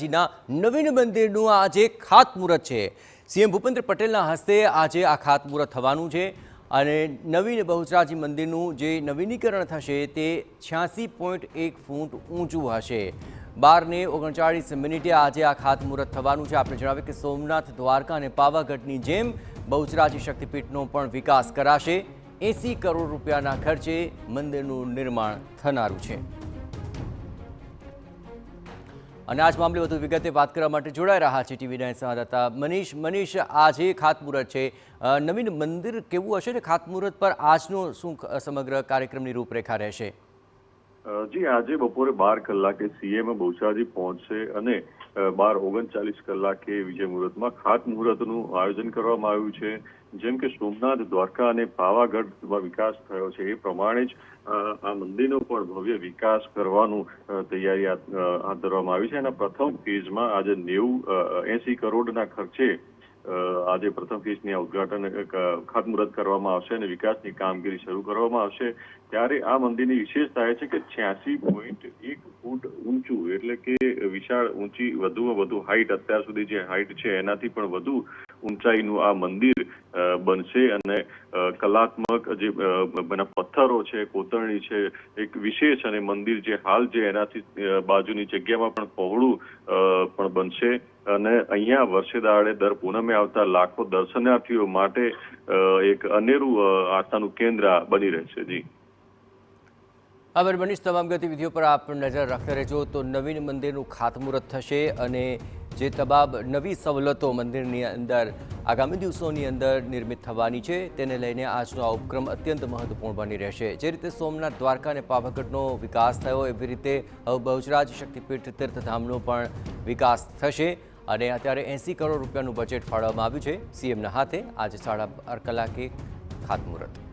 બહુચરાજીના નવીન મંદિરનું આજે ખાતમુહૂર્ત છે। સીએમ ભૂપેન્દ્ર પટેલના હસ્તે આજે આ ખાતમુહૂર્ત થવાનું છે અને નવીન બહુચરાજી મંદિરનું જે નવીનીકરણ થશે તે 86.1 ફૂટ ઊંચું હશે। 12:39 મિનિટે આજે આ ખાતમુહૂર્ત થવાનું છે। આપણે જણાવીએ કે સોમનાથ, દ્વારકા અને પાવાગઢની જેમ બહુચરાજી શક્તિપીઠનો પણ વિકાસ કરાશે। 80 કરોડ રૂપિયાના ખર્ચે મંદિરનું નિર્માણ થનારું છે અને આજ મામલે વધુ વિગતે વાત કરવા માટે જોડાઈ રહ્યા છે ટીવી9 સંવાદદાતા મનીષ। આજે ખાતમુહૂર્ત છે, નવીન મંદિર કેવું હશે ને ખાતમુહૂર્ત પર આજનો શું સમગ્ર કાર્યક્રમની રૂપરેખા રહેશે? જી, આજે બપોરે 12 કલાકે સીએમ બહુચરાજી પહોંચશે અને 12:39 કલાકે વિજય મુહૂર્તમાં ખાતમુહૂર્તનું આયોજન કરવામાં આવ્યું છે। જેમ કે સોમનાથ, દ્વારકા અને પાવાગઢમાં વિકાસ થયો છે એ પ્રમાણે જ આ મંદિરનો પણ ભવ્ય વિકાસ કરવાનું તૈયારી હાથ ધરવામાં આવી છે। એના પ્રથમ ફેઝમાં આજે 80 કરોડના ખર્ચે આજે પ્રથમ ફેઝની ઉદ્ઘાટન ખાતમુહૂર્ત કરવામાં આવશે અને વિકાસની કામગીરી શરૂ કરવામાં આવશે। ત્યારે આ મંદિરની વિશેષતા એ છે કે 86.1 ફૂટ ઊંચું, એટલે કે વિશાળ ઊંચી, વધુમાં વધુ હાઈટ, અત્યાર સુધી જે હાઈટ છે એનાથી પણ વધુ ઊંચાઈનું આ મંદિર બનશે અને કલાત્મક જે પથ્થરો છે, કોતરણી છે, એક વિશેષ અને મંદિર જે હાલ જે એનાથી બાજુની જગ્યામાં પણ પહોળું પણ બનશે અને અહીંયા વર્ષે દાડે દર પૂનમે આવતા લાખો દર્શનાર્થીઓ માટે એક અનેરું આસ્થાનું કેન્દ્ર બની રહેશે। જી આભાર મનીષ, તમામ ગતિવિધિઓ પર આપ નજર રાખતા રહેજો। તો નવીન મંદિરનું ખાતમુહૂર્ત થશે અને જે તમામ નવી સવલતો મંદિરની અંદર આગામી દિવસોની અંદર નિર્મિત થવાની છે તેને લઈને આજનો આ ઉપક્રમ અત્યંત મહત્વપૂર્ણ બની રહેશે। જે રીતે સોમનાથ, દ્વારકા અને પાવાગઢનો વિકાસ થયો એવી રીતે બહુચરાજી શક્તિપીઠ તીર્થધામનો પણ વિકાસ થશે અને અત્યારે 80 કરોડ રૂપિયાનું બજેટ ફાળવવામાં આવ્યું છે સીએમના હાથે। આજે 12:30 કલાકે ખાતમુહૂર્ત।